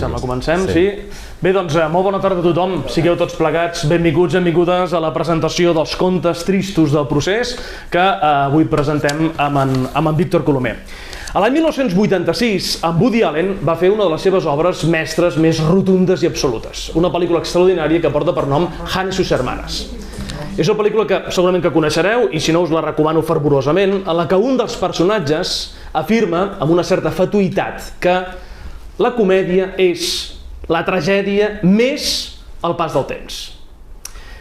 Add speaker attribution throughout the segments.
Speaker 1: Sembla, comencem, sí. Bé, doncs, molt bona tarda a tothom. Sigueu tots plegats, benvinguts i benvingudes a la presentació dels contes tristos del procés que avui presentem amb en Víctor Colomer. A l'any 1986, en Woody Allen va fer una de les seves obres mestres més rotundes i absolutes. Una pel·lícula extraordinària que porta per nom Hannah i sus hermanas. És una pel·lícula que segurament que coneixereu, i si no us la recomano fervorosament, en la que un dels personatges afirma, amb una certa fatuïtat, que la comèdia és la tragèdia més el pas del temps.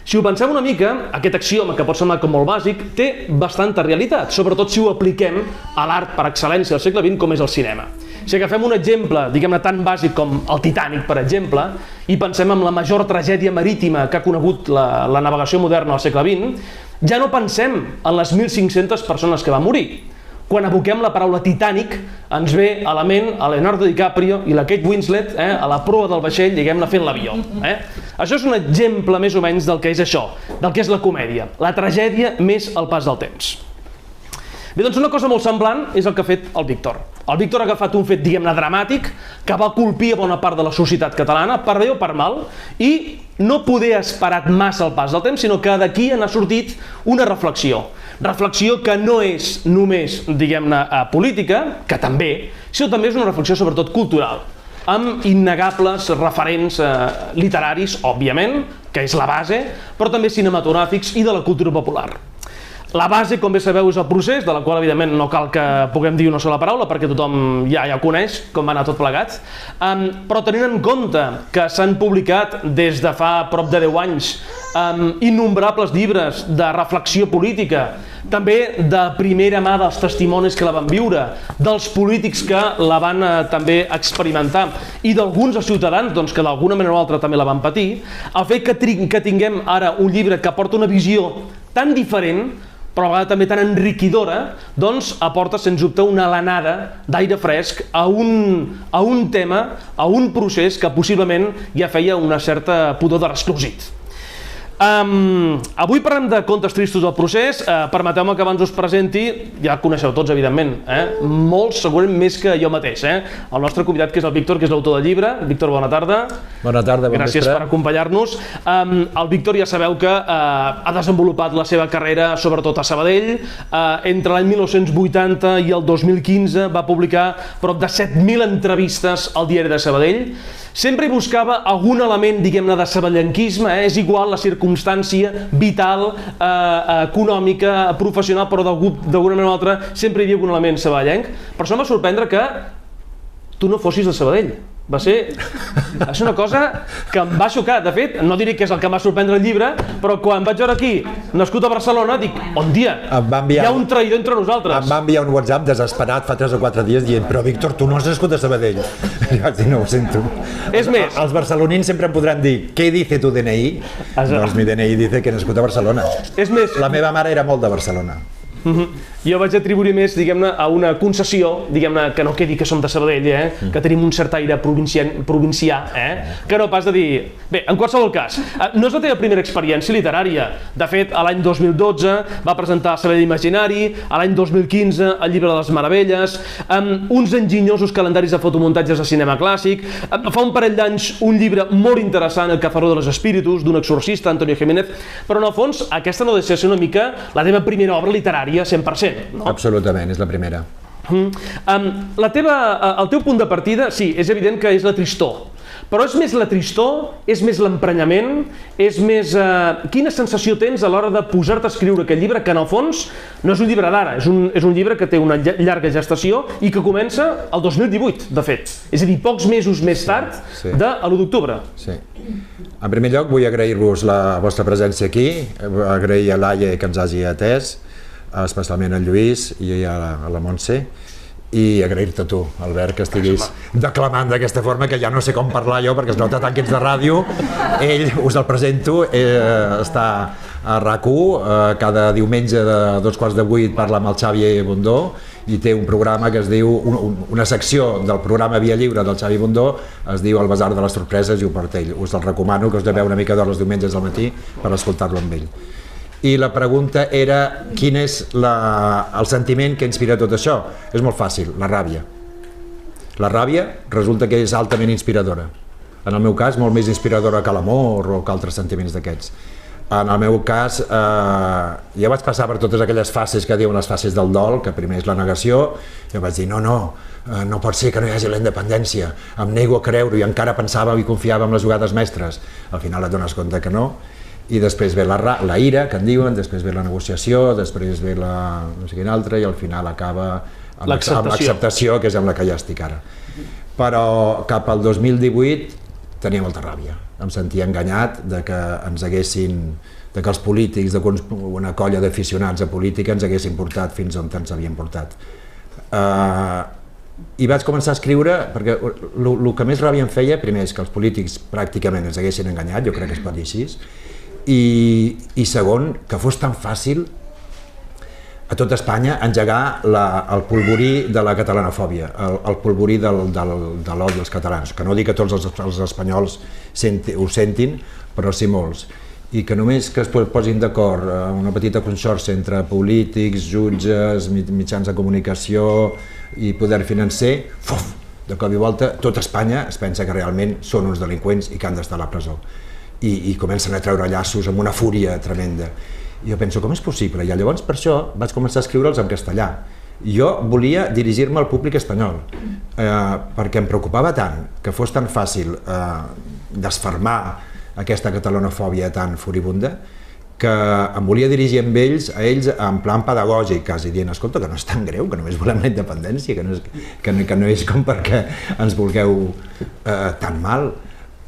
Speaker 1: Si ho pensem una mica, aquest axioma, que pot semblar com molt bàsic, té bastanta realitat, sobretot si ho apliquem a l'art per excel·lència del segle XX, com és el cinema. Si agafem un exemple, diguem-ne, tan bàsic com el Titanic, per exemple, i pensem en la major tragèdia marítima que ha conegut la navegació moderna al segle XX, ja no pensem en les 1.500 persones que van morir. Quan evoquem la paraula Titanic, ens ve a la ment a Leonardo DiCaprio i la Kate Winslet a la proa del vaixell, diguem-ne, fent l'avió. Això és un exemple més o menys del que és això, del que és la comèdia, la tragèdia més el pas del temps. Bé, doncs una cosa molt semblant és el que ha fet el Víctor. El Víctor ha agafat un fet, diguem-ne, dramàtic, que va colpir a bona part de la societat catalana, per bé o per mal, i no poder esperar massa el pas del temps, sinó que d'aquí n'ha sortit una reflexió. Reflexió que no és només, diguem-ne, política, que també, sinó també és una reflexió sobretot cultural, amb innegables referents literaris, òbviament, que és la base, però també cinematogràfics i de la cultura popular. La base, com bé sabeu, és el procés, de la qual, evidentment, no cal que puguem dir una sola paraula, perquè tothom ja coneix com va anar tot plegat. Però tenint en compte que s'han publicat des de fa prop de 10 anys innombrables llibres de reflexió política, també de primera mà dels testimonis que la van viure, dels polítics que la van també experimentar i d'alguns dels ciutadans que d'alguna manera o altra també la van patir, el fet que tinguem ara un llibre que aporta una visió tan diferent, però a la vegada també tan enriquidora, doncs aporta sens dubte una alenada d'aire fresc a un tema, a un procés que possiblement ja feia una certa pudor de resclosit. Avui parlem de contes tristos del procés. Permeteu-me que abans us presenti, ja coneixeu tots evidentment, molts segurament més que jo mateix, el nostre convidat, que és el Víctor, que és l'autor del llibre. Víctor, bona tarda.
Speaker 2: Bona tarda, bon vespre.
Speaker 1: Gràcies per acompanyar-nos. El Víctor ja sabeu que ha desenvolupat la seva carrera sobretot a Sabadell. Entre l'any 1980 i el 2015 va publicar prop de 7.000 entrevistes al Diari de Sabadell. Sempre hi buscava algun element, diguem-ne, de sabadellenquisme, és igual la circumstància vital, econòmica, professional, però d'alguna manera o altra sempre hi havia algun element sabadellenc. Per això em va sorprendre que tu no fossis de Sabadell. Va ser una cosa que em va xocar. De fet, no diré que és el que em va sorprendre el llibre, però quan vaig veure aquí, nascut a Barcelona, dic, on dia? Hi ha un traïdor entre nosaltres.
Speaker 2: Em va enviar un WhatsApp desesperat fa 3 o 4 dies dient, però Víctor, tu no has nascut a Sabadell. I vaig dir, no ho sento.
Speaker 1: És més,
Speaker 2: els barcelonins sempre em podran dir, què dice tu DNI? Doncs mi DNI dice que he nascut a Barcelona.
Speaker 1: És més,
Speaker 2: la meva mare era molt de Barcelona.
Speaker 1: Jo vaig atribuir més, diguem-ne, a una concessió, diguem-ne, que no quedi que som de Sabadell, que tenim un cert aire provincià, que no pas de dir... Bé, en qualsevol cas, no és la teva primera experiència literària. De fet, a l'any 2012 va presentar Sabadell Imaginari, a l'any 2015 el Llibre de les Meravelles, uns enginyosos calendaris de fotomuntatges de cinema clàssic, fa un parell d'anys un llibre molt interessant, El cazador de los espíritus, d'un exorcista, Antonio Jiménez, però en el fons aquesta no deixa de ser una mica la teva primera obra literària 100%, no?
Speaker 2: Absolutament, és la primera.
Speaker 1: El teu punt de partida, sí, és evident que és la tristor, però és més la tristor, és més l'emprenyament, és més... Quina sensació tens a l'hora de posar-te a escriure aquest llibre, que en el fons no és un llibre d'ara, és un llibre que té una llarga gestació i que comença el 2018, de fet. És a dir, pocs mesos més tard de l'1 d'octubre.
Speaker 2: Sí. En primer lloc, vull agrair-vos la vostra presència aquí, agrair a l'Aia que ens hagi atès, especialment al Lluís i a la Montse, i agrair-te a tu, Albert, que estiguis declamant d'aquesta forma, que ja no sé com parlar jo, perquè es nota tant que ets de ràdio. Ell, us el presento, està a RAC1, cada diumenge de 7:45 parla amb el Xavi Bundó, i té un programa que es diu, una secció del programa Via Lliure del Xavi Bundó, es diu El Basar de les Sorpreses, i ho porta ell. Us el recomano, que us deveu una mica d'hora els diumenges al matí per escoltar-lo amb ell. I la pregunta era, quin és el sentiment que inspira tot això? És molt fàcil, la ràbia. La ràbia resulta que és altament inspiradora. En el meu cas, molt més inspiradora que l'amor o que altres sentiments d'aquests. En el meu cas, ja vaig passar per totes aquelles fases que diuen les fases del dol, que primer és la negació, i vaig dir, no pot ser que no hi hagi la independència, em nego a creure, i encara pensava i confiava en les jugades mestres. Al final et dones compte que no, i després ve la ira, que en diuen, després ve la negociació, després ve la no sé quina altra, i al final acaba amb l'acceptació, que és amb la que ja estic ara. Però cap al 2018 tenia molta ràbia, em sentia enganyat de que ens haguessin, de que els polítics, una colla d'aficionats a política ens haguessin portat fins on ens havien portat. I vaig començar a escriure, perquè el que més ràbia em feia, primer és que els polítics pràcticament ens haguessin enganyat, jo crec que es pot dir així, i segon, que fos tan fàcil a tot Espanya engegar el polvorí de la catalanofòbia, el polvorí de l'odi als catalans, que no dic que tots els espanyols ho sentin, però sí molts, i que només que es posin d'acord una petita conxorxa entre polítics, jutges, mitjans de comunicació i poder financer, de cop i volta tot Espanya es pensa que realment són uns delinqüents i que han d'estar a la presó, i comencen a treure llaços amb una fúria tremenda. I jo penso, com és possible? I llavors per això vaig començar a escriure'ls en castellà. Jo volia dirigir-me al públic espanyol, perquè em preocupava tant que fos tan fàcil desfermar aquesta catalanofòbia tan furibunda, que em volia dirigir a ells en plan pedagògic, quasi dient, escolta, que no és tan greu, que només volem la independència, que no és com perquè ens vulgueu tan mal.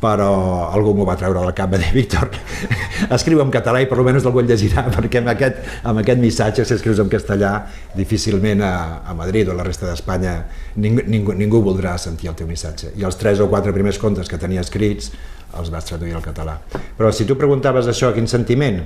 Speaker 2: Però algú m'ho va treure del cap, va dir, Víctor, escriu en català i per almenys algú el llegirà, perquè amb aquest missatge, si escrius en castellà, difícilment a Madrid o a la resta d'Espanya ningú voldrà sentir el teu missatge. I els 3 o 4 primers contes que tenia escrits els vaig traduir al català. Però si tu preguntaves això, quin sentiment?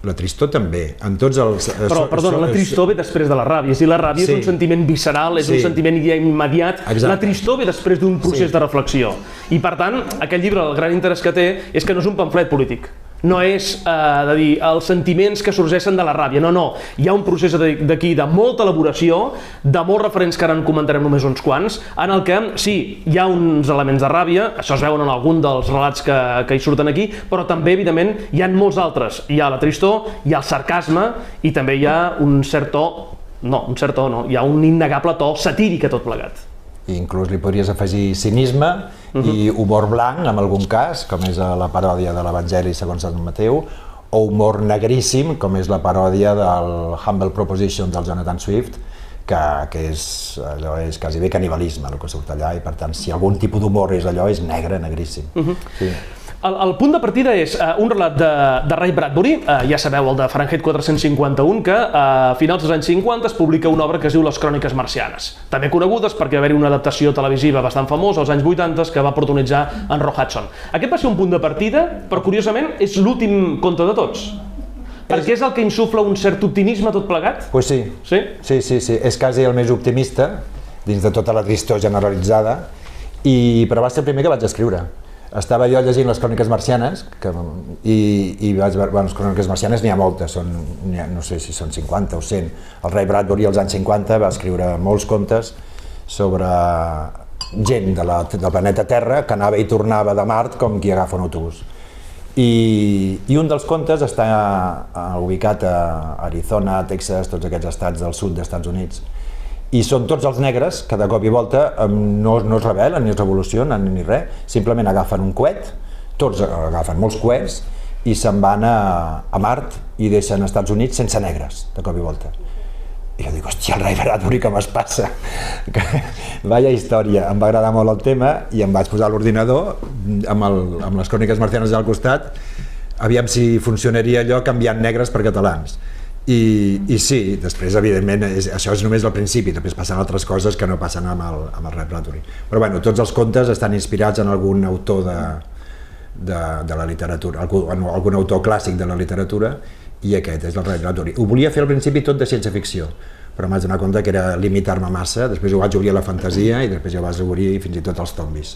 Speaker 2: La tristor també, en tots els...
Speaker 1: Però, perdona, la tristor ve després de la ràbia, i la ràbia és un sentiment visceral, és un sentiment immediat. La tristor ve després d'un procés de reflexió. I per tant, aquest llibre, el gran interès que té, és que no és un pamflet polític. No és de dir els sentiments que sorgeixen de la ràbia, no. Hi ha un procés d'aquí de molta elaboració, de molts referents que ara en comentarem només uns quants, en el que sí, hi ha uns elements de ràbia, això es veuen en algun dels relats que hi surten aquí, però també, evidentment, hi ha molts altres. Hi ha la tristor, hi ha el sarcasme i també hi ha un cert to, hi ha un innegable to satíric a tot plegat.
Speaker 2: I inclús li podries afegir cinisme i humor blanc, en algun cas, com és la paròdia de l'Evangeli segons Sant Mateu, o humor negríssim, com és la paròdia del Humble Proposition del Jonathan Swift, que allò és quasi bé canibalisme el que surt allà, i per tant, si algun tipus d'humor és allò, és negre, negríssim.
Speaker 1: El punt de partida és un relat de Ray Bradbury, ja sabeu, el de Fahrenheit 451, que a finals dels anys 50 es publica una obra que es diu Les Cròniques Marcianes, també conegudes perquè va haver-hi una adaptació televisiva bastant famosa als anys 80 que va protagonitzar en Rock Hudson. Aquest va ser un punt de partida, però curiosament és l'últim conte de tots. Perquè és el que insufla un cert optimisme tot plegat?
Speaker 2: Pues sí. Sí? Sí, és quasi el més optimista, dins de tota la tristor generalitzada, però va ser el primer que vaig escriure. Estava jo llegint les Cròniques Marcianes i vaig veure, les Cròniques Marcianes n'hi ha moltes, no sé si són 50 o 100. El Ray Bradbury als anys 50 va escriure molts contes sobre gent del planeta Terra que anava i tornava de Mart com qui agafa un autobús. I un dels contes està ubicat a Arizona, Texas, tots aquests estats del sud dels Estats Units. I són tots els negres que de cop i volta no es rebel·len, ni es revolucionen, ni res, simplement agafen un coet, tots agafen molts coets i se'n van a Mart i deixen els Estats Units sense negres, de cop i volta. I jo dic, hòstia, el Ray Bradbury, què m'es passa? Vaya història, em va agradar molt el tema i em vaig posar a l'ordinador amb les Cròniques Marcianes al costat, aviam si funcionaria allò canviant negres per catalans. I sí, després evidentment això és només el principi, després passen altres coses que no passen amb el Ray Bradbury. Però bueno, tots els contes estan inspirats en algun autor de la literatura, algun autor clàssic de la literatura, i aquest és el Ray Bradbury. Ho volia fer al principi tot de ciència-ficció, però m'haig donat compte que era limitar-me massa, després ho vaig obrir a la fantasia i després ja ho vas obrir fins i tot als zombis.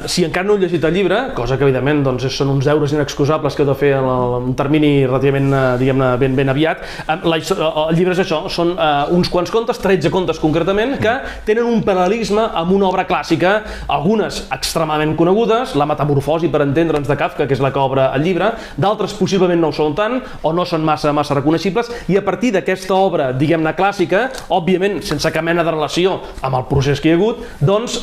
Speaker 1: Si encara no heu llegit el llibre, cosa que evidentment doncs, són uns deures inexcusables que heu de fer en un termini relativament diguem-ne ben aviat, el llibre és això, són uns quants contes, 13 contes concretament, que tenen un paral·lelisme amb una obra clàssica, algunes extremadament conegudes, La Metamorfosi, per entendre'ns, de Kafka, que és la que obre el llibre, d'altres possiblement no ho són tant, o no són massa reconeixibles, i a partir d'aquesta obra, diguem-ne clàssica, òbviament sense cap mena de relació amb el procés que hi ha hagut, doncs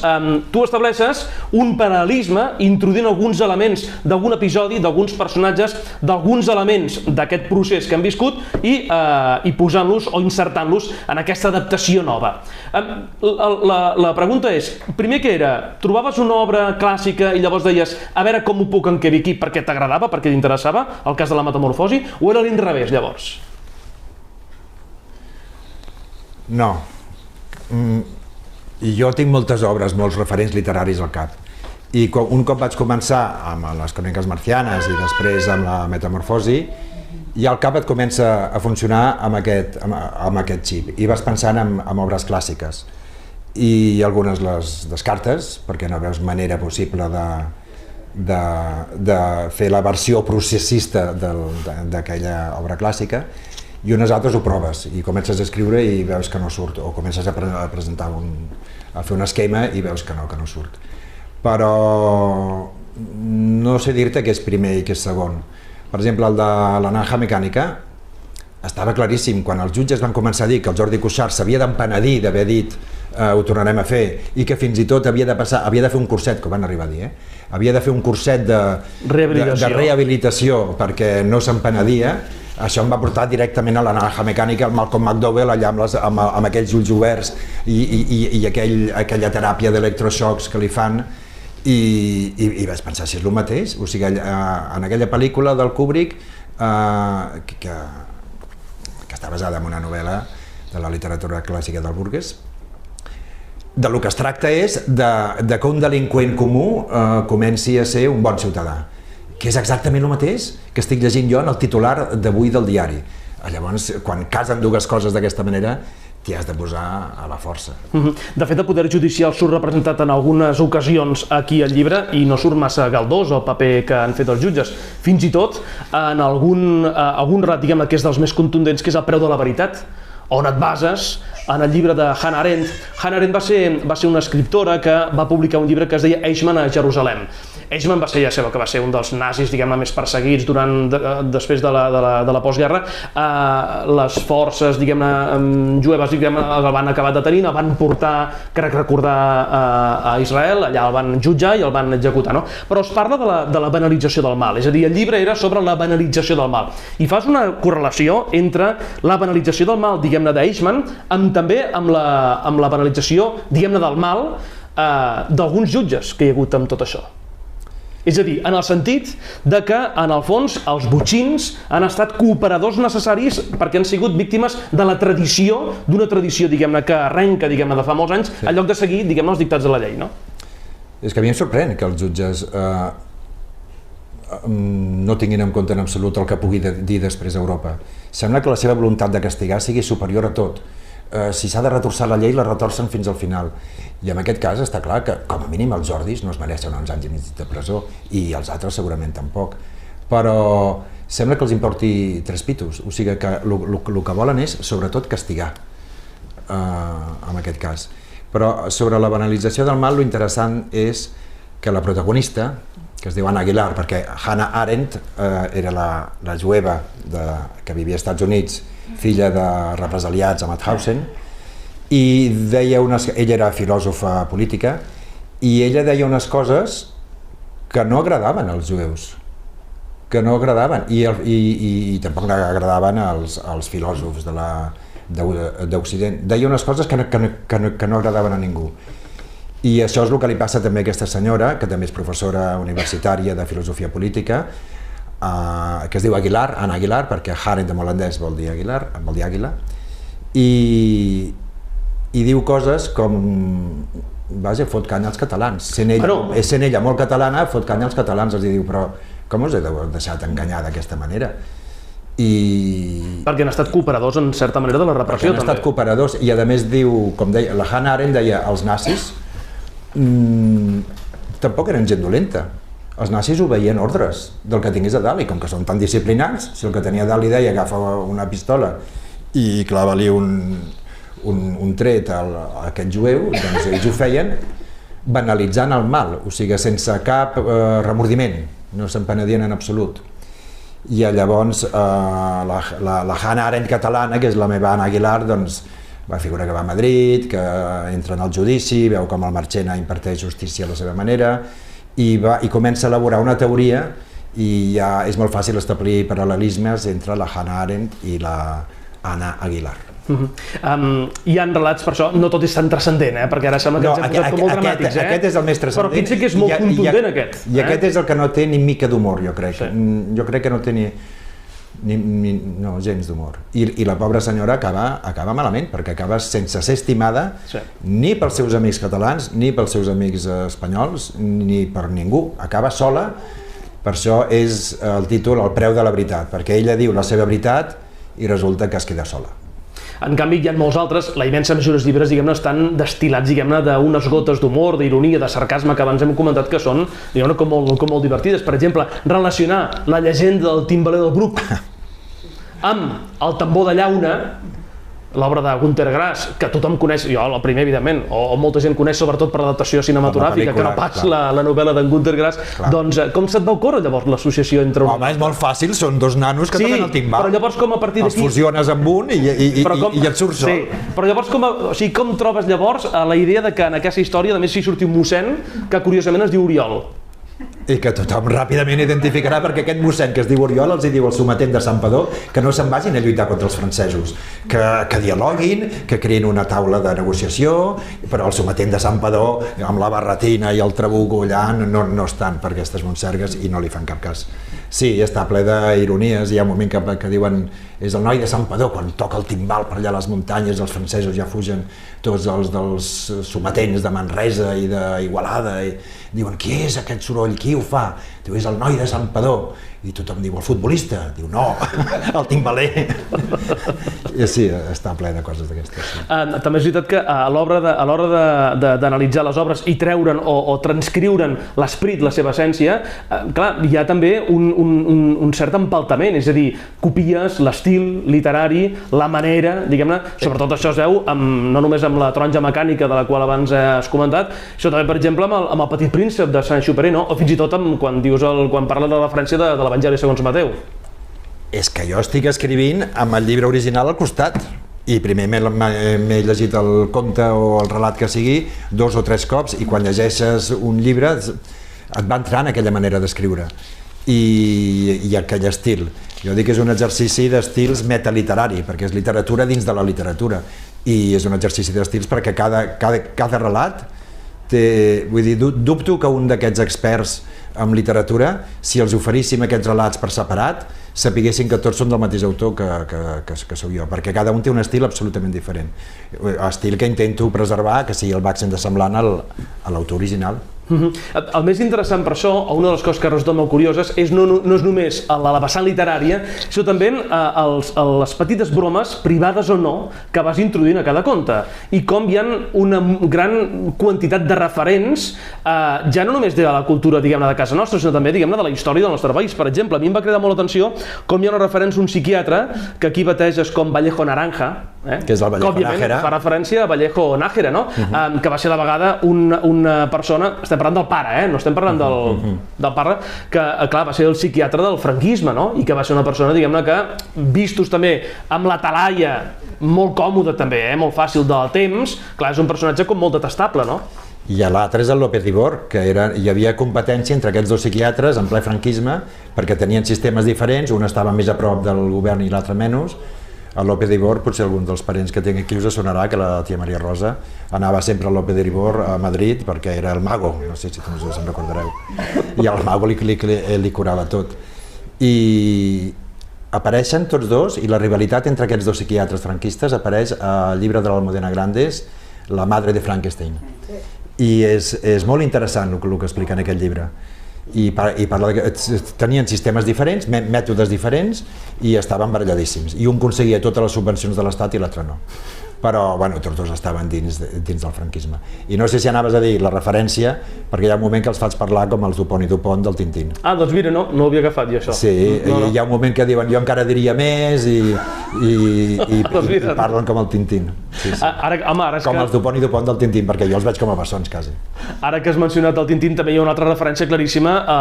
Speaker 1: tu estableixes un paral·lelisme introduint alguns elements d'algun episodi, d'alguns personatges, d'alguns elements d'aquest procés que han viscut i posant-los o insertant-los en aquesta adaptació nova. La pregunta és, primer què era? Trobaves una obra clàssica i llavors deies a veure com ho puc encarir aquí perquè t'agradava, perquè t'interessava, el cas de La Metamorfosi, o era l'inrevés llavors?
Speaker 2: No. I jo tinc moltes obres, molts referents literaris al cap. I un cop vaig començar amb les Cròniques Marcianes i després amb La Metamorfosi, ja el cap et comença a funcionar amb aquest xip. I vas pensant en obres clàssiques. I algunes les descartes, perquè no veus manera possible de fer la versió processista d'aquella obra clàssica, i unes altres ho proves i comences a escriure i veus que no surt, o comences a presentar a fer un esquema i veus que no surt. Però no sé dir-te què és primer i què és segon. Per exemple, el de La Naranja Mecànica estava claríssim quan els jutges van començar a dir que el Jordi Cuixart s'havia d'empenedir d'haver dit ho tornarem a fer, i que fins i tot havia de fer un curset, que ho van arribar a dir, havia de fer un curset de rehabilitació perquè no s'empenedia. Això em va portar directament a La Naranja Mecànica, al Malcolm McDowell, allà amb aquells ulls oberts i aquella teràpia d'electroxocs que li fan, i vaig pensar si és el mateix. O sigui, en aquella pel·lícula del Kubrick, que està basada en una novel·la de la literatura clàssica del Burgess, del que es tracta és de que un delinqüent comú comenci a ser un bon ciutadà, que és exactament el mateix que estic llegint jo en el titular d'avui del diari. Llavors, quan casen dues coses d'aquesta manera, t'hi has de posar a la força.
Speaker 1: De fet, el poder judicial surt representat en algunes ocasions aquí al llibre i no surt massa galdós el paper que han fet els jutges. Fins i tot en algun rat, diguem-ne, que és dels més contundents, que és El preu de la veritat, on et bases en el llibre de Hannah Arendt. Hannah Arendt va ser una escriptora que va publicar un llibre que es deia Eichmann a Jerusalem. Eichmann va ser, ja sabeu, que va ser un dels nazis, diguem-ne, més perseguits després de la postguerra. Les forces, diguem-ne, jueves, diguem-ne, el van acabar detenint, el van portar, crec recordar, a Israel, allà el van jutjar i el van executar, no? Però es parla de la banalització del mal, és a dir, el llibre era sobre la banalització del mal. I fas una correlació entre la banalització del mal, diguem-ne, d'Eichmann, també amb la banalització, diguem-ne, del mal d'alguns jutges que hi ha hagut amb tot això. És a dir, en el sentit de que, en el fons, els botxins han estat cooperadors necessaris perquè han sigut víctimes de la tradició, d'una tradició, diguem-ne, que arrenca, diguem-ne, de fa molts anys, en lloc de seguir, diguem-ne, els dictats de la llei, no?
Speaker 2: És que a mi em sorprèn que els jutges no tinguin en compte en absolut el que pugui dir després a Europa. Sembla que la seva voluntat de castigar sigui superior a tot. Si s'ha de retorçar la llei, la retorcen fins al final. I en aquest cas està clar que, com a mínim, els Jordis no es mereixen 11 anys i mig de presó, i els altres segurament tampoc. Però sembla que els importi tres pitos, o sigui que el que volen és, sobretot, castigar, en aquest cas. Però sobre la banalització del mal, l'interessant és que la protagonista, que es diu Anna Aguilar, perquè Hannah Arendt era la jueva que vivia als Estats Units, filla de represaliats a Mauthausen, i ella era filòsofa política, i ella deia unes coses que no agradaven als jueus, que no agradaven, i tampoc agradaven als filòsofs d'Occident. Deia unes coses que no agradaven a ningú. I això és el que li passa també a aquesta senyora, que també és professora universitària de filosofia política, que es diu Aguilar, Anna Aguilar, perquè Arendt en holandès vol dir àguila, i diu coses com, vaja, fot canya als catalans. Sent ella molt catalana, fot canya als catalans, els diu, però com us heu deixat enganyar d'aquesta manera?
Speaker 1: Perquè han estat cooperadors, en certa manera, de la repressió,
Speaker 2: també. Han estat cooperadors, i a més diu, com deia, la Hannah Arendt deia, els nazis tampoc eren gent dolenta. Els nazis obeïen ordres del que tingués a dalt, i com que són tan disciplinats, si el que tenia a dalt li deia agafa una pistola i clava-li un tret a aquest jueu, doncs ells ho feien banalitzant el mal, o sigui, sense cap remordiment, no se'n penedien en absolut. I llavors la Hannah Arendt catalana, que és la meva Anna Aguilar, doncs va figurar que va a Madrid, que entra en el judici, veu com el Marchena imparteix justícia a la seva manera, i comença a elaborar una teoria, i ja és molt fàcil establir paral·lelismes entre la Hannah Arendt i la Anna Aguilar.
Speaker 1: Hi ha relats, per això, no tot és tan transcendent, perquè ara sembla que ens hem posat com molt dramàtics,
Speaker 2: aquest és el més transcendent,
Speaker 1: però potser que és molt contundent, aquest.
Speaker 2: I aquest és el que no té ni mica d'humor, jo crec. Jo crec que no té no, gens d'humor. I la pobra senyora acaba malament, perquè acaba sense ser estimada ni pels seus amics catalans, ni pels seus amics espanyols, ni per ningú. Acaba sola, per això és el títol El preu de la veritat, perquè ella diu la seva veritat i resulta que es queda sola.
Speaker 1: En canvi, hi ha molts altres, la immensa majoria dels llibres, diguem-ne, estan destil·lats, diguem-ne, d'unes gotes d'humor, d'ironia, de sarcasme, que abans hem comentat que són, diguem-ne, com molt divertides. Per exemple, relacionar la llegenda del timbaler del Bruc amb el tambor de llauna, l'obra de Günter Grass, que tothom coneix, jo el primer, evidentment, o molta gent coneix sobretot per l'adaptació cinematogràfica, que no pas la novel·la d'en Günter Grass, doncs com se't va ocórrer llavors l'associació entre...
Speaker 2: Home, és molt fàcil, són dos nanos que toquen el timbal.
Speaker 1: Però llavors com a partir d'aquí...
Speaker 2: Els fusiones amb un i et surt sol.
Speaker 1: Sí, però llavors com trobes llavors la idea de que en aquesta història, a més, hi surti un mossèn que curiosament es diu Oriol?
Speaker 2: I que tothom ràpidament identificarà, perquè aquest mossèn que es diu Oriol els hi diu el sometent de Santpedor que no se'n vagin a lluitar contra els francesos, que dialoguin, que creïn una taula de negociació, però el sometent de Santpedor amb la barretina i el trabuc ullant no estan per aquestes monsergues i no li fan cap cas. Sí, està ple d'ironies, hi ha un moment que diuen és el noi de Santpedor, quan toca el timbal per allà a les muntanyes, els francesos ja fugen tots els dels sometents de Manresa i d'Igualada, i diuen, qui és aquest soroll, qui ho fa? Diu, és el noi de Santpedor. I tothom diu, el futbolista? Diu, no, el timbaler. I sí, està ple de coses d'aquestes. Sí.
Speaker 1: També és veritat que a l'hora d'analitzar les obres i treure'n o transcriure'n l'esperit, la seva essència, clar, hi ha també un cert empaltament, és a dir, copies, l'estil literari, la manera, diguem-ne, sobretot això es veu no només amb la taronja mecànica de la qual abans has comentat, sinó també, per exemple, amb el Petit Príncep de Saint-Exupéry, o fins i tot quan parla de la referència de l'Evangeli segons Mateu.
Speaker 2: És que jo estic escrivint amb el llibre original al costat, i primer m'he llegit el conte o el relat que sigui 2 o 3 cops, i quan llegeixes un llibre et va entrar en aquella manera d'escriure i aquell estil. Jo dic que és un exercici d'estils metaliterari, perquè és literatura dins de la literatura, i és un exercici d'estils perquè cada relat té, vull dir, dubto que un d'aquests experts en literatura, si els oferíssim aquests relats per separat, sapiguessin que tots són del mateix autor que sóc jo, perquè cada un té un estil absolutament diferent. Estil que intento preservar, que sigui el màxim de semblant a l'autor original.
Speaker 1: El més interessant per això, o una de les coses que resulten molt curioses, no és només la vessant literària, sinó també les petites bromes, privades o no, que vas introduint a cada conte, i com hi ha una gran quantitat de referents, ja no només de la cultura, diguem-ne, de casa nostra, sinó també, diguem-ne, de la història del nostre país. Per exemple, a mi em va cridar molt l'atenció com hi ha una referència a un psiquiatre que aquí bateges com Vallejo Naranja,
Speaker 2: que és el Vallejo Nájera,
Speaker 1: fa referència a Vallejo Nájera, no? Que va ser a la vegada una persona, estem parlant del pare, no estem parlant del pare, que clar, va ser el psiquiatre del franquisme, no? I que va ser una persona, diguem-ne, que vistos també amb la talaia molt còmode també, molt fàcil del temps, clar, és un personatge com molt detestable, no?
Speaker 2: I l'altre és el López Ibor, que hi havia competència entre aquests dos psiquiatres en ple franquisme, perquè tenien sistemes diferents, un estava més a prop del govern i l'altre menys. El López Ibor, potser algun dels parents que tinc aquí us sonarà que la tia Maria Rosa anava sempre al López Ibor a Madrid perquè era el mago, no sé si us en recordareu, i el mago li curava tot. I apareixen tots dos, i la rivalitat entre aquests dos psiquiatres franquistes apareix al llibre de l'Almudena Grandes, La madre de Frankenstein. I és molt interessant el que explica en aquest llibre. i parla que tenien sistemes diferents, mètodes diferents i estaven baralladíssims, i un aconseguia totes les subvencions de l'Estat i l'altre no. Però bueno, tots dos estaven dins del franquisme. I no sé si anaves a dir la referència, perquè hi ha un moment que els faig parlar com els Dupont i Dupont del Tintín.
Speaker 1: Ah, doncs mira, no ho havia agafat jo, això.
Speaker 2: Sí, hi ha un moment que diuen jo encara diria més i parlen com el Tintín. Sí. Com els Dupont i Dupont del Tintín, perquè jo els veig com a bessons, quasi.
Speaker 1: Ara que has mencionat el Tintín, també hi ha una altra referència claríssima a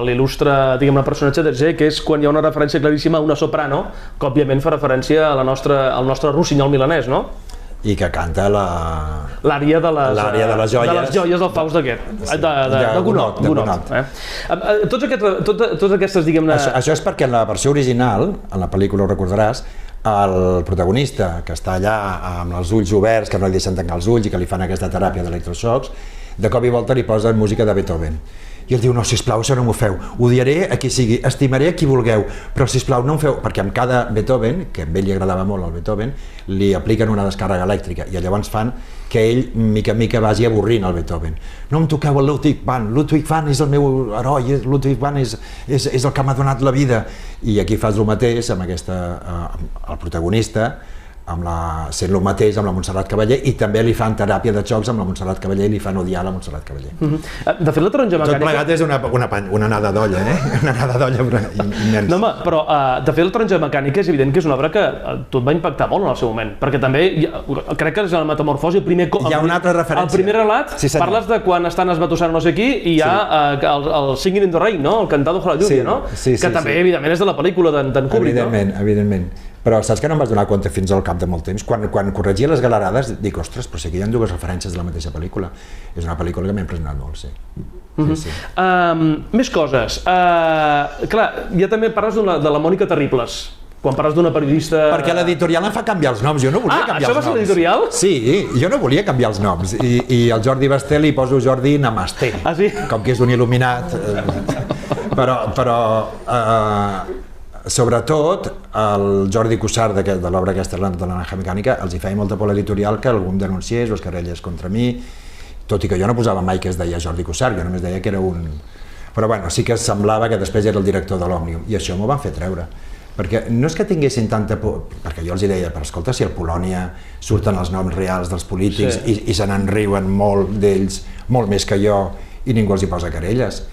Speaker 1: l'il·lustre, diguem-ne, personatge d'Hergé, que és quan hi ha una referència claríssima a una soprano, que òbviament fa referència al nostre rossinyol milanès, no?
Speaker 2: I que canta
Speaker 1: l'ària de les joies del Faust de Gounod. Totes aquestes, diguem-ne...
Speaker 2: Això és perquè en la versió original, en la pel·lícula ho recordaràs, el protagonista, que està allà amb els ulls oberts, que no li deixen tancar els ulls i que li fan aquesta teràpia d'electroxocs, de cop i volta li posen música de Beethoven. I ell diu, no, sisplau, això no m'ho feu, odiaré a qui sigui, estimaré a qui vulgueu, però sisplau no em feu, perquè amb cada Beethoven, que a ell li agradava molt el Beethoven, li apliquen una descàrrega elèctrica i llavors fan que ell, mica en mica, vagi avorrint el Beethoven. No em toqueu el Ludwig van és el meu heroi, Ludwig van és el que m'ha donat la vida. I aquí fas el mateix amb el protagonista, sent el mateix amb la Montserrat Cavaller, i també li fan teràpia de xocs amb la Montserrat Cavaller i li fan odiar la Montserrat Cavaller.
Speaker 1: De fet, la taronja mecànica...
Speaker 2: Tot plegat és una anada d'olla, Una anada d'olla immensa.
Speaker 1: No, home, però de fet la taronja mecànica és evident que és una obra que tot va impactar molt en el seu moment, perquè també, crec que és la metamorfosi,
Speaker 2: hi ha una altra referència.
Speaker 1: El primer relat, parles de quan estan esbatussant no sé qui i hi ha el Singing in the Rain, no? El Cantado bajo la lluvia, no? Que també, evidentment, és de la pel·lícula d'en Kubrick, no?
Speaker 2: Evidentment. Però saps que no em vaig donar compte fins al cap de molt temps? Quan corregia les galerades dic, ostres, però sí que hi ha dues referències de la mateixa pel·lícula. És una pel·lícula que m'ha impressionat molt, sí.
Speaker 1: Més coses. Clar, ja també parles de la Mònica Terribles, quan parles d'una periodista...
Speaker 2: Perquè l'editorial em fa canviar els noms, jo no volia canviar els noms.
Speaker 1: Això va ser l'editorial?
Speaker 2: Sí, jo no volia canviar els noms. I al Jordi Basté li poso Jordi Namasté, com que és un il·luminat. Però sobretot el Jordi Cussart de l'obra aquesta de la Naranja Mecànica els hi feia molta por l'editorial que algú em denunciés o es querellés contra mi, tot i que jo no posava mai que es deia Jordi Cussart, jo només deia que era un... Però bueno, sí que semblava que després era el director de l'Òmnium i això m'ho van fer treure, perquè no és que tinguessin tanta por, perquè jo els hi deia, però escolta, si al Polònia surten els noms reals dels polítics i se n'enriuen molt d'ells, molt més que jo, i ningú els hi posa querelles.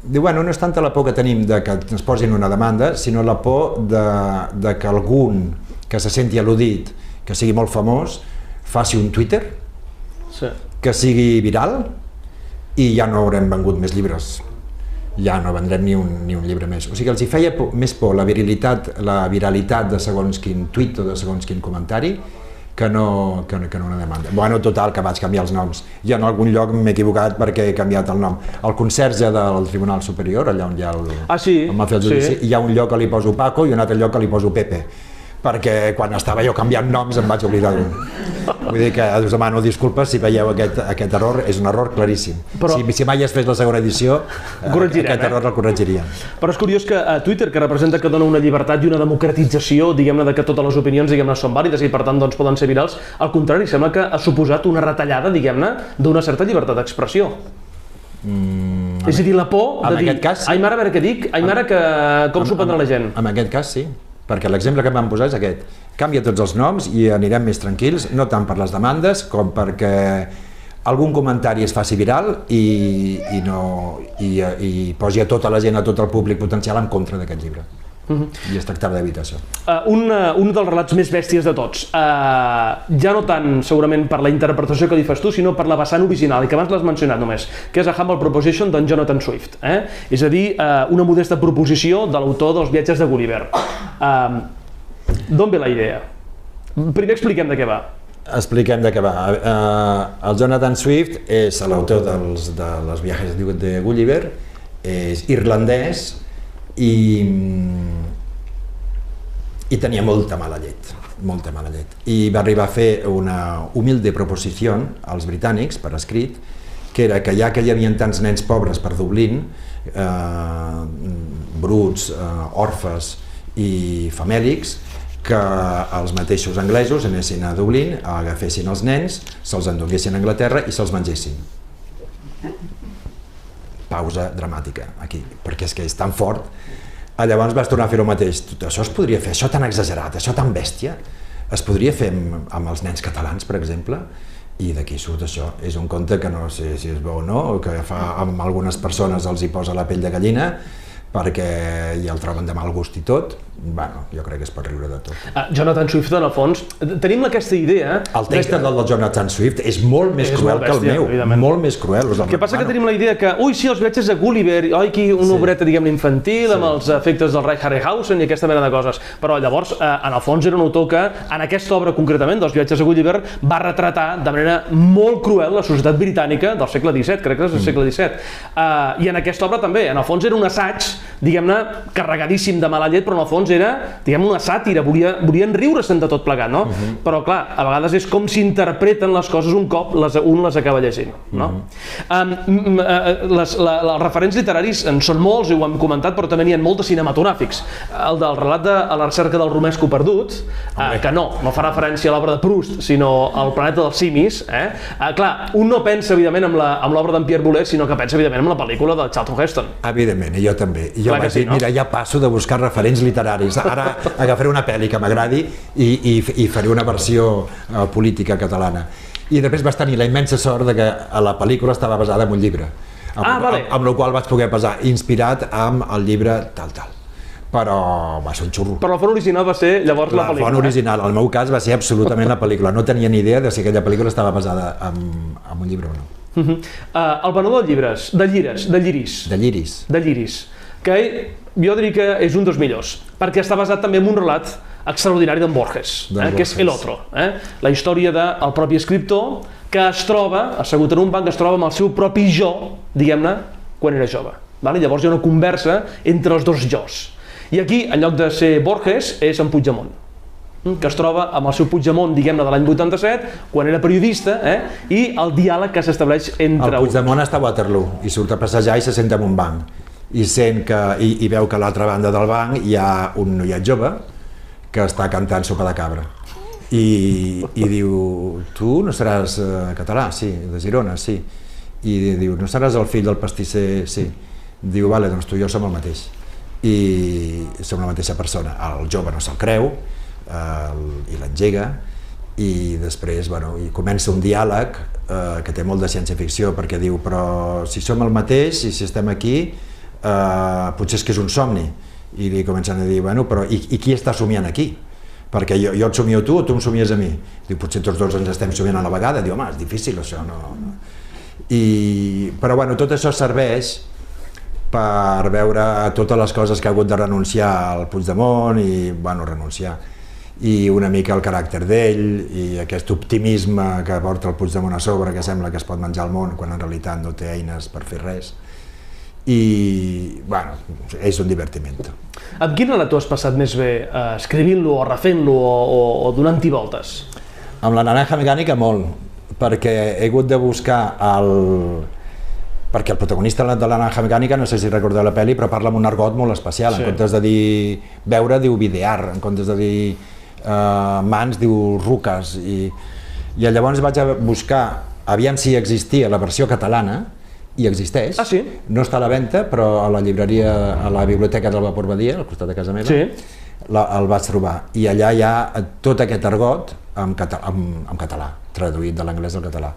Speaker 2: Diu, bueno, no és tanta la por que tenim de que ens posin una demanda, sinó la por de que algun que se senti al·ludit, que sigui molt famós, faci un Twitter, que sigui viral, i ja no haurem vengut més llibres. Ja no vendrem ni un llibre més. O sigui, els hi feia més por la viralitat de segons quin tuit o de segons quin comentari que no una demanda. Bueno, total, que vaig canviar els noms. I en algun lloc m'he equivocat perquè he canviat el nom. El conserge del Tribunal Superior, allà on hi ha el judici, hi ha un lloc que li poso Paco i un altre lloc que li poso Pepe, perquè quan estava jo canviant noms em vaig oblidar d'un. Vull dir que us demano disculpes si veieu aquest error, és un error claríssim. Si mai es fes la segona edició, aquest error el corregiríem.
Speaker 1: Però és curiós que Twitter, que representa que dona una llibertat i una democratització, diguem-ne, de que totes les opinions, diguem-ne, són vàlides i per tant doncs, poden ser virals, al contrari, sembla que ha suposat una retallada, diguem-ne, d'una certa llibertat d'expressió. És a dir, la por de dir, ai mare, a veure què dic, ai mare, com s'ho prendrà la gent.
Speaker 2: En aquest cas sí, perquè l'exemple que em van posar és aquest. Canvia tots els noms i anirem més tranquils, no tant per les demandes com perquè algun comentari es faci viral i posi a tota la gent, a tot el públic potencial en contra d'aquest llibre. I es tractava d'evitar això.
Speaker 1: Un dels relats més bèsties de tots, ja no tant segurament per la interpretació que li fas tu, sinó per la vessant original, i que abans l'has mencionat només, que és A Humble Proposition d'en Jonathan Swift. És a dir, una modesta proposició de l'autor dels Viatges de Gulliver. D'on ve la idea? Primer expliquem de què va.
Speaker 2: Expliquem de què va. El Jonathan Swift és l'autor de los Viajes de Gulliver, és irlandès i tenia molta mala llet. I va arribar a fer una humilde proposició als britànics, per escrit, que era que ja que hi havia tants nens pobres per Dublín, bruts, orfes i famèlics, que els mateixos anglesos anessin a Dublín, agafessin els nens, se'ls enduguessin a Anglaterra i se'ls mengessin. pausa dramàtica aquí, perquè és que és tan fort. Llavors vas tornar a fer el mateix. Tot això es podria fer, això tan exagerat, això tan bèstia, es podria fer amb els nens catalans, per exemple, i d'aquí surt això. És un conte que no sé si és bo o no, que amb algunes persones els hi posa la pell de gallina, perquè ja el troben de mal gust i tot. Bueno, jo crec que es pot riure de tot.
Speaker 1: Jonathan Swift, en el fons, tenim aquesta idea...
Speaker 2: El text del Jonathan Swift és molt més cruel que el meu, molt més cruel.
Speaker 1: El que passa que tenim la idea que, ui, sí, els viatges a Gulliver, oi, aquí una obreta, diguem-ne, infantil, amb els efectes del Ray Harryhausen i aquesta mena de coses. Però llavors, en el fons, era un autor que, en aquesta obra concretament, dels viatges a Gulliver, va retratar de manera molt cruel la societat britànica del segle XVII, crec que és del segle XVII. I en aquesta obra també, en el fons era un assaig, diguem-ne, carregadíssim de mala llet, però en el fons era, diguem, una sàtira, volien riure-se'n de tot plegat, no? Però clar, a vegades és com s'interpreten les coses un cop un les acaba llegint, no? Els referents literaris en són molts, ho hem comentat, però també n'hi ha molts de cinematogràfics. El del relat de A la recerca del romesco perdut, que no fa referència a l'obra de Proust, sinó al planeta dels simis, clar, un no pensa, evidentment, amb l'obra d'en Pierre Boulez, sinó que pensa, evidentment, amb la pel·lícula de Charlton Heston.
Speaker 2: Evidentment, i jo també. Jo vaig dir, mira, ja passo de buscar referents literaris. Ara agafaré una pel·li que m'agradi i faré una versió política catalana. I després vaig tenir la immensa sort que la pel·lícula estava basada en un llibre, amb el qual vaig poder passar inspirat amb el llibre tal. Però va ser un xurro.
Speaker 1: Però la font original va ser llavors la pel·lícula.
Speaker 2: La font original, al meu cas, va ser absolutament la pel·lícula. No tenia ni idea de si aquella pel·lícula estava basada en un llibre o no.
Speaker 1: El venedor de llibres, de lliris, que jo diria que és un dels millors, perquè està basat també en un relat extraordinari d'en Borges, que és El Otro, la història del propi escriptor que es troba, assegut en un banc, es troba amb el seu propi jo, diguem-ne, quan era jove. Llavors hi ha una conversa entre els dos jos. I aquí, en lloc de ser Borges, és en Puigdemont, que es troba amb el seu Puigdemont, diguem-ne, de l'any 87, quan era periodista, i el diàleg que s'estableix entre...
Speaker 2: El Puigdemont està a Waterloo i surt a passejar i se senta en un banc i veu que a l'altra banda del banc hi ha un noiet jove que està cantant Sopa de Cabra i diu, tu no seràs català? Sí, de Girona, sí. I diu, no seràs el fill del pastisser? Sí. Diu, vale, doncs tu i jo som el mateix. I som la mateixa persona. El jove no se'l creu i l'engega i després i comença un diàleg que té molt de ciència-ficció perquè diu, però si som el mateix i si estem aquí potser és que és un somni. I li comencen a dir, però i qui està somiant aquí? Perquè jo et somio a tu o tu em somies a mi? Diu, potser tots dos ens estem somiant a la vegada. Diu, home, és difícil això, no? Però tot això serveix per veure totes les coses que ha hagut de renunciar al Puigdemont i, renunciar. I una mica el caràcter d'ell i aquest optimisme que porta el Puigdemont a sobre, que sembla que es pot menjar el món quan en realitat no té eines per fer res. I, és un divertiment.
Speaker 1: Amb quin relat tu has passat més bé, escrivint-lo o refent-lo o donant-hi voltes?
Speaker 2: Amb la Naranja Mecànica molt, perquè he hagut de buscar perquè el protagonista de la Naranja Mecànica, no sé si recordeu la pel·li, però parla amb un argot molt especial. En comptes de dir veure, diu videar, en comptes de dir mans, diu ruques. I llavors vaig a buscar, aviam si existia la versió catalana, i existeix.
Speaker 1: Ah, sí?
Speaker 2: No està a la venda, però a la llibreria, a la biblioteca del Vapor Badia, al costat de casa meva, el vaig trobar. I allà hi ha tot aquest argot en català, traduït de l'anglès al català.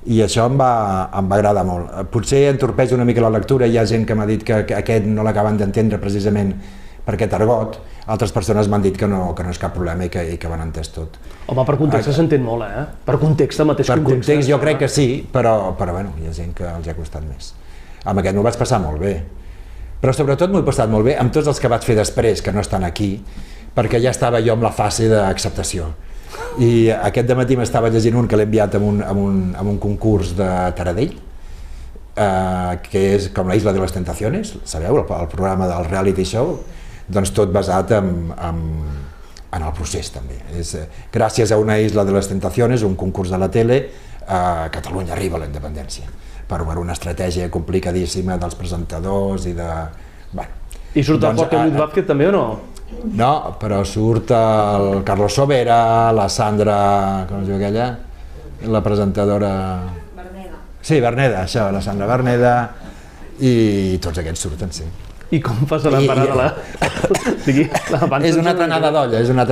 Speaker 2: I això em va agradar molt. Potser entorpeix una mica la lectura, hi ha gent que m'ha dit que aquest no l'acaben d'entendre precisament per aquest argot. Altres persones m'han dit que no és cap problema i que van entès tot.
Speaker 1: Home, per context s'entén molt, Per context, el mateix context.
Speaker 2: Per context jo crec que sí, però hi ha gent que els ha costat més. Amb aquest m'ho vaig passar molt bé. Però sobretot m'ho he passat molt bé amb tots els que vaig fer després, que no estan aquí, perquè ja estava jo en la fase d'acceptació. I aquest dematí m'estava llegint un que l'he enviat amb un concurs de Taradell, que és com la Isla de les Tentaciones, sabeu, el programa del reality show, doncs tot basat en el procés també. Gràcies a una Isla de les Tentaciones, un concurs de la tele, Catalunya arriba a la independència, per una estratègia complicadíssima dels presentadors i de...
Speaker 1: I surt el Jorge Luis Vázquez també o no?
Speaker 2: No, però surt el Carlos Sobera, la Sandra, com es diu aquella? La presentadora...
Speaker 3: Berneda.
Speaker 2: Sí, Berneda, això, la Sandra Berneda, i tots aquests surten, sí.
Speaker 1: I com fas la parada?
Speaker 2: És una altra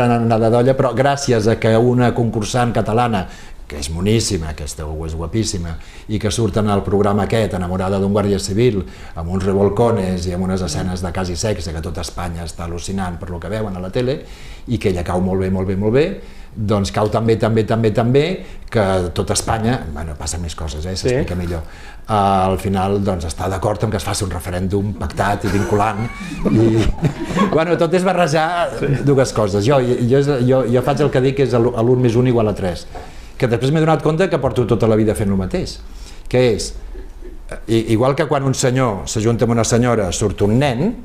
Speaker 2: anada d'olla, però gràcies a que una concursant catalana, que és moníssima, aquesta és guapíssima, i que surten al programa aquest, enamorada d'un guàrdia civil, amb uns revolcones i amb unes escenes de quasi sexe, que tot Espanya està al·lucinant per lo que veuen a la tele, i que ella cau molt bé, doncs cau també que tot Espanya, bueno, passen més coses, s'explica millor, al final doncs està d'acord en que es faci un referèndum pactat i vinculant, i bueno, tot és barrejar dues coses. Jo faig el que dic, és l'1 més 1 igual a 3, que després m'he donat compte que porto tota la vida fent el mateix, que és, igual que quan un senyor s'ajunta amb una senyora surt un nen,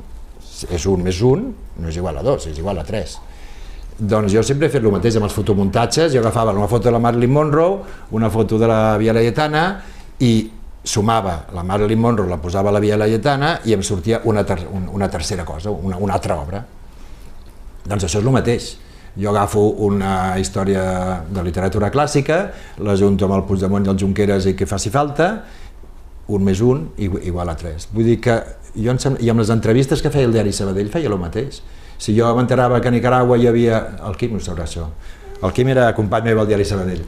Speaker 2: és 1 més 1, no és igual a 2, és igual a 3. Doncs jo sempre he fet el mateix amb els fotomuntatges, jo agafava una foto de la Marilyn Monroe, una foto de la Via Laietana i sumava la Marilyn Monroe, la posava a la Via Laietana i em sortia una tercera cosa, una altra obra. Doncs això és el mateix. Jo agafo una història de literatura clàssica, l'ajunto amb el Puigdemont i el Junqueras i que faci falta, 1 més 1 igual a 3. Vull dir que jo, i amb les entrevistes que feia el diari Sabadell feia el mateix. Si jo m'enterava que a Nicaragua hi havia... El Quim no sabrà això. El Quim era company meu al diari Sabadell.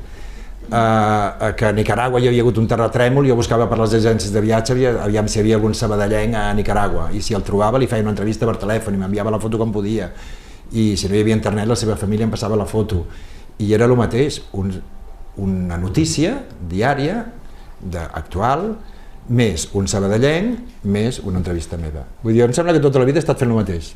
Speaker 2: Que a Nicaragua hi havia hagut un terratrèmol, jo buscava per les agències de viatge, aviam si hi havia algun sabadellenc a Nicaragua, i si el trobava li feia una entrevista per telèfon i m'enviava la foto com podia. I si no hi havia internet, la seva família em passava la foto. I era el mateix, una notícia diària, actual, més un sabadellenc, més una entrevista meva. Vull dir, em sembla que tota la vida he estat fent el mateix.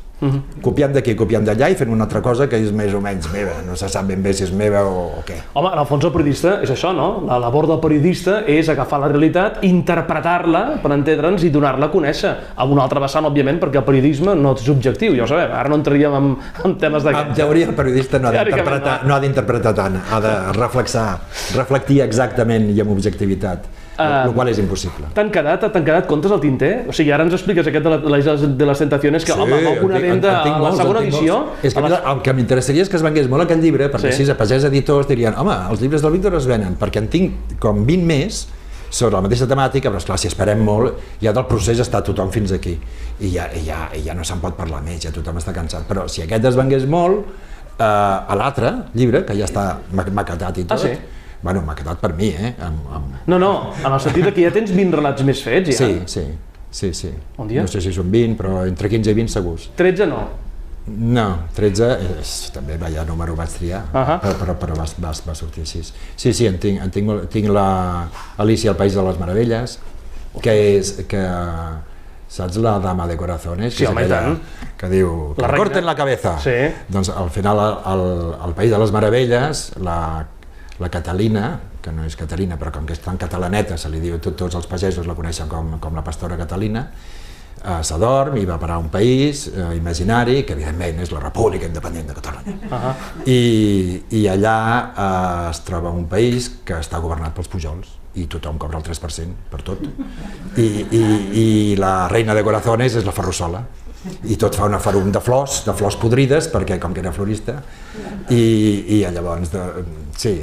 Speaker 2: Copiant d'aquí, copiant d'allà i fent una altra cosa que és més o menys meva. No se sap ben bé si és meva o què.
Speaker 1: Home, en el fons el periodista és això, no? La labor del periodista és agafar la realitat, interpretar-la, per entendre'ns, i donar-la a conèixer. Amb una altra vessant, òbviament, perquè el periodisme no és objectiu, ja ho sabem. Ara no entraríem en temes d'aquest.
Speaker 2: En teoria, el periodista no ha d'interpretar tant, ha de reflectir exactament i amb objectivitat. El qual és impossible.
Speaker 1: T'han quedat comptes al tinter? O sigui, ara ens expliques aquest de la Isla de les Tentaciones, que, home, va una venda a la segona edició...
Speaker 2: És que el que m'interessaria és que es vengués molt aquest llibre, perquè així a Pagès Editors dirien, home, els llibres del Víctor es venen, perquè en tinc com 20 més sobre la mateixa temàtica, però esclar, si esperem molt, ja del procés està tothom fins aquí. I ja no se'n pot parlar més, ja tothom està cansat. Però si aquest es vengués molt, a l'altre llibre, que ja està maquetat i tot, bueno, m'ha quedat per mi,
Speaker 1: No, en el sentit que ja tens 20 relats més fets, ja.
Speaker 2: Sí.
Speaker 1: Un dia?
Speaker 2: No sé si són 20, però entre 15 i 20 segurs.
Speaker 1: 13 no?
Speaker 2: No, 13, també, vaya número vaig triar, però va sortir així. Sí, tinc l'Alicia al País de les Meravelles, que saps la Dama de Corazones?
Speaker 1: Sí, home, i tant.
Speaker 2: Que diu, que corten la cabeza. Doncs al final, al País de les Meravelles, la Catalina, que no és Catalina, però com que és tan catalaneta, se li diu, tots els pagesos la coneixen com la pastora Catalina, s'adorm i va parar a un país imaginari, que evidentment és la República Independent de Catalunya. I allà es troba un país que està governat pels Pujols, i tothom cobra el 3% per tot. I la reina de corazones és la Ferrusola. I tot fa una ferum de flors podrides, perquè com que era florista, i llavors, sí,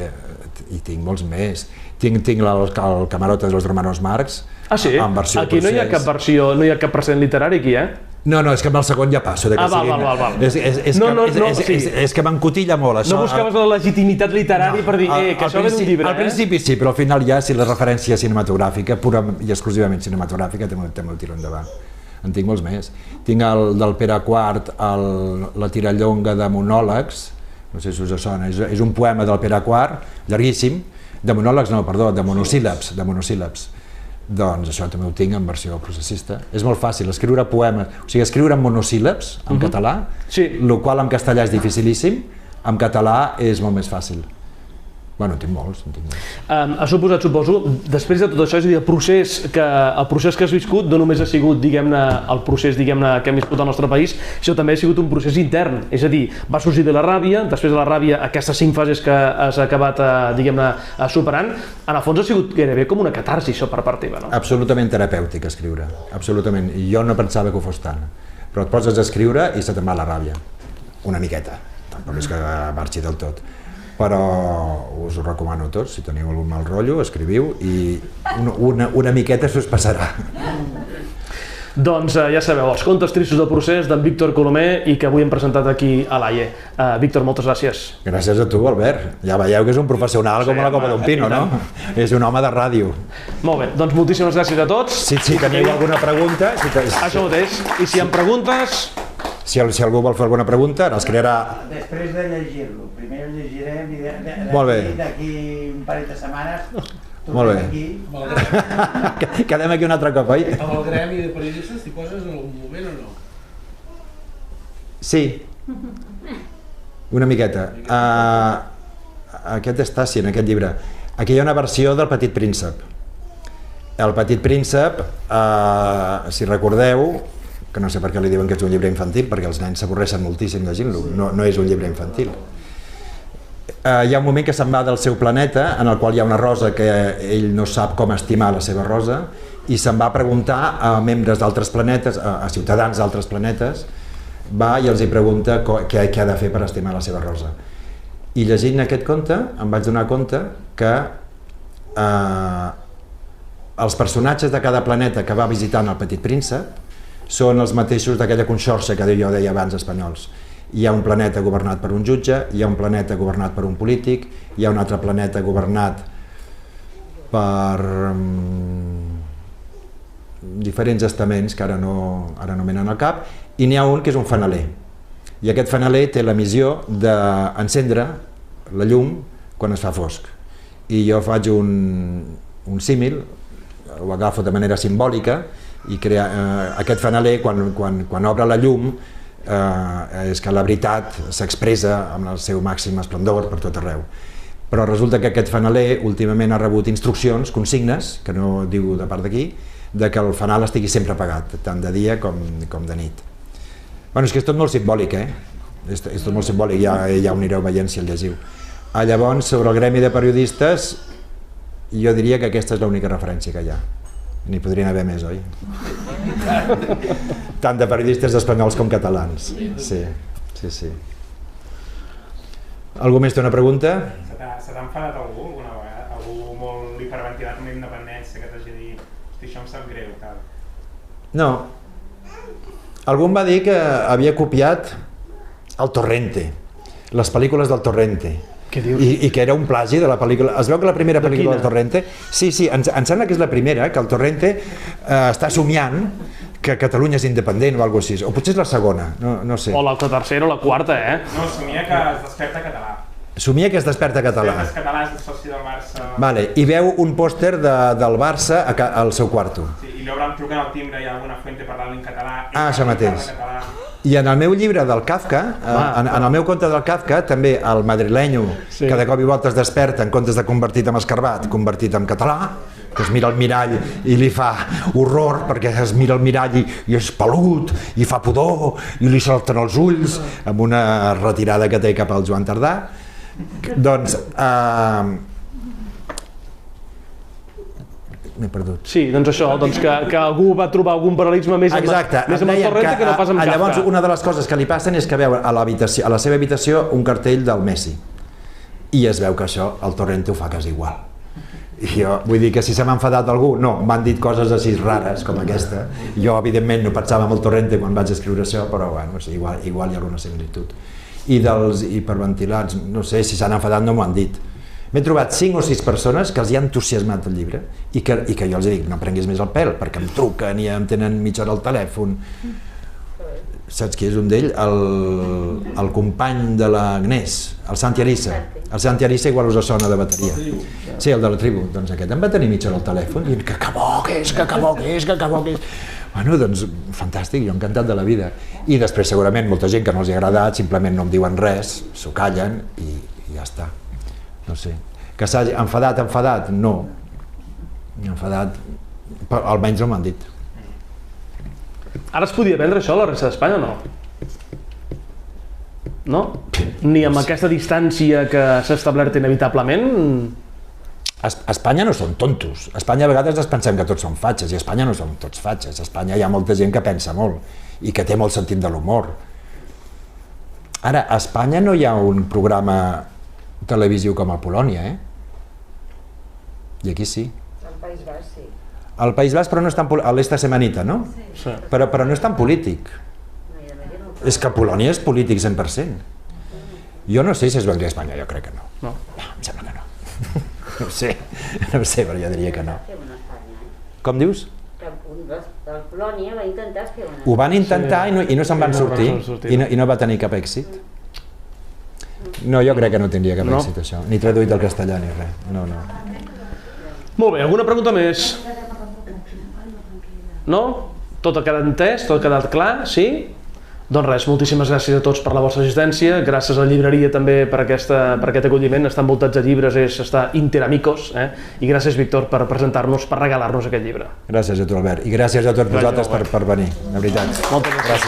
Speaker 2: i tinc molts més. Tinc el Camarote de los Hermanos Marx, en versió
Speaker 1: aquí no hi ha cap versió, no hi ha cap precedent literari aquí,
Speaker 2: No, és que amb el segon ja passo.
Speaker 1: Val.
Speaker 2: És que m'encotilla molt això.
Speaker 1: No buscaves la legitimitat literària per dir que això ve d'un llibre,
Speaker 2: Al principi sí, però al final ja, si la referència cinematogràfica, pura i exclusivament cinematogràfica, també el tiro endavant. En tinc molts més. Tinc el del Pere IV, la tirallonga de monòlegs, no sé si us sona, és un poema del Pere IV, llarguíssim, de monòlegs no, perdó, de monosíl·labs. Doncs això també ho tinc en versió processista. És molt fàcil, escriure poemes, o sigui, escriure en monosíl·labs, en català, el qual en castellà és dificilíssim, en català és molt més fàcil. Bueno, en tinc molts.
Speaker 1: Ha suposat, suposo, després de tot això, és a dir, el procés que has viscut no només ha sigut, diguem-ne, el procés, diguem-ne, que hem viscut al nostre país, sinó també ha sigut un procés intern. És a dir, va sorgir de la ràbia, després de la ràbia, aquestes 5 fases que has acabat, diguem-ne, superant, en el fons ha sigut gairebé com una catarsi, això per part teva, no?
Speaker 2: Absolutament terapèutic, escriure. Absolutament. I jo no pensava que ho fos tant. Però et poses a escriure i se te'n va la ràbia. Una miqueta. Tampoc és que marxi del tot. Però us ho recomano a tots, si teniu algun mal rotllo, escriviu i una miqueta s'us passarà.
Speaker 1: Doncs ja sabeu, els contes tristos del procés d'en Víctor Colomer i que avui hem presentat aquí a l'AIE. Víctor, moltes gràcies.
Speaker 2: Gràcies a tu, Albert. Ja veieu que és un professional com a la copa d'un pino, no? És un home de ràdio.
Speaker 1: Molt bé, doncs moltíssimes gràcies a tots.
Speaker 2: Si teniu alguna pregunta...
Speaker 1: Això mateix. I si hi ha preguntes...
Speaker 2: Si algú vol fer alguna pregunta, ara es crearà...
Speaker 3: Després de llegir-lo. Primer el llegirem i
Speaker 2: Molt bé.
Speaker 3: d'aquí un parell de setmanes
Speaker 2: Molt bé.
Speaker 3: aquí.
Speaker 2: Quedem aquí un altre cop, oi?
Speaker 4: Amb el gremi de periodistes t'hi poses en algun moment o no?
Speaker 2: Sí. Una miqueta. Aquest està, sí, en aquest llibre. Aquí hi ha una versió del Petit Príncep. El Petit Príncep, si recordeu, que no sé per què li diuen que és un llibre infantil, perquè els nens s'avorreixen moltíssim llegint-lo, no és un llibre infantil. Hi ha un moment que se'n va del seu planeta, en el qual hi ha una rosa que ell no sap com estimar la seva rosa, i se'n va preguntar a membres d'altres planetes, a ciutadans d'altres planetes, va i els hi pregunta què ha de fer per estimar la seva rosa. I llegint aquest conte em vaig donar compte que els personatges de cada planeta que va visitant el Petit Príncep són els mateixos d'aquella conxorxa que jo deia abans, espanyols. Hi ha un planeta governat per un jutge, hi ha un planeta governat per un polític, hi ha un altre planeta governat per diferents estaments que ara no menen al cap, i n'hi ha un que és un fanaler. I aquest fanaler té la missió d'encendre la llum quan es fa fosc. I jo faig un símil, ho agafo de manera simbòlica, i aquest fanaler, quan obre la llum, és que la veritat s'expressa amb el seu màxim esplendor per tot arreu. Però resulta que aquest fanaler últimament ha rebut instruccions, consignes, que no diu de part d'aquí, de que el fanal estigui sempre apagat, tant de dia com de nit. Bueno, és que és tot molt simbòlic, És tot molt simbòlic, ja ho anireu veient si el llegiu. Llavors, sobre el gremi de periodistes, jo diria que aquesta és l'única referència que hi ha. N'hi podrien haver més, oi? Tant de periodistes espanyols com catalans. Sí. Algú més té una pregunta?
Speaker 5: Se t'ha enfadat algú alguna vegada? Algú molt hiperventilat amb la independència que t'hagi dit hosti, això em sap greu, tal?
Speaker 2: No. Algú em va dir que havia copiat el Torrente, les pel·lícules del Torrente.
Speaker 1: Què dius?
Speaker 2: I que era un plagi de la pel·lícula. Es veu que la primera pel·lícula del Torrente... Sí, em sembla que és la primera, que el Torrente està somiant que Catalunya és independent o alguna cosa així. O potser és la segona, no sé.
Speaker 1: O la tercera o la quarta,
Speaker 5: No, somia que es desperta català.
Speaker 2: Somia que es desperta català.
Speaker 5: És català, és soci del Barça.
Speaker 2: Vale, i veu un pòster del Barça al seu quarto.
Speaker 5: Sí, i llavors truquen al timbre, hi ha alguna fuente parlant en català.
Speaker 2: Això mateix. I en el meu llibre del Kafka, en el meu conte del Kafka, també el madrilenyo, que de cop i volta es desperta en comptes de convertit en escarbat, convertit en català, que es mira al mirall i li fa horror perquè es mira al mirall i és pelut i fa pudor i li salten els ulls amb una retirada que té cap al Joan Tardà. Doncs m'he perdut.
Speaker 1: Sí, doncs això, que algú va trobar algun paral·lelisme més amb el Torrente que no pas amb Kafka.
Speaker 2: Llavors, una de les coses que li passen és que veu a la seva habitació un cartell del Messi. I es veu que això, el Torrente ho fa quasi igual. I jo vull dir que si se m'ha enfadat algú, no, m'han dit coses així rares com aquesta. Jo, evidentment, no pensava en el Torrente quan vaig escriure això, però bueno, sí, igual hi ha alguna similitud. I dels hiperventilats, no sé, si s'han enfadat no m'ho han dit. M'he trobat 5 o 6 persones que els hi ha entusiasmat el llibre i que jo els dic, no prenguis més el pèl, perquè em truquen i em tenen mitja hora al telèfon. Saps qui és un d'ell? El company de l'Agnès, el Santi Arissa. El Santi Arissa igual us sona de bateria. Sí, el de la tribu. Doncs aquest em va tenir mitja hora al telèfon i que caboques. Bueno, doncs fantàstic, jo encantat de la vida. I després segurament molta gent que no els ha agradat simplement no em diuen res, s'ho callen i ja està. No sé. Que s'hagi enfadat, no. Enfadat, almenys no m'han dit.
Speaker 1: Ara es podia vendre això a la resta d'Espanya o no? No? Ni amb aquesta distància que s'ha establert inevitablement?
Speaker 2: A Espanya no són tontos. A Espanya a vegades ens pensem que tots són fatxes i a Espanya no són tots fatxes. A Espanya hi ha molta gent que pensa molt i que té molt sentit de l'humor. Ara, a Espanya no hi ha un programa televisiu com el Polònia, I aquí sí.
Speaker 6: Al País Basc, sí.
Speaker 2: Al País Basc, però no és tan polític, a l'Esta Semanita, no?
Speaker 1: Sí.
Speaker 2: Però no és tan polític. És que Polònia és polític 100%. Jo no sé si es vindria a Espanya, jo crec que no.
Speaker 1: No.
Speaker 2: Em sembla que no. No ho sé, però jo diria que no. Com dius?
Speaker 6: El Polònia va intentar fer una...
Speaker 2: Ho van intentar i no se'n van
Speaker 1: I no
Speaker 2: sortir,
Speaker 1: van sortir.
Speaker 2: i no va tenir cap èxit. No, jo crec que no tindria cap
Speaker 1: No?
Speaker 2: èxit, això. Ni traduït al castellà ni res. No.
Speaker 1: Molt bé, alguna pregunta més? No? Tot ha quedat entès? Tot ha quedat clar? Sí? Doncs res, moltíssimes gràcies a tots per la vostra assistència, gràcies a la llibreria també per aquest acolliment, estar envoltats de llibres és estar interamicos, i gràcies Víctor per presentar-nos, per regalar-nos aquest llibre.
Speaker 2: Gràcies a tu, Albert, i gràcies a tots vosaltres per venir, de veritat.
Speaker 1: Moltes gràcies.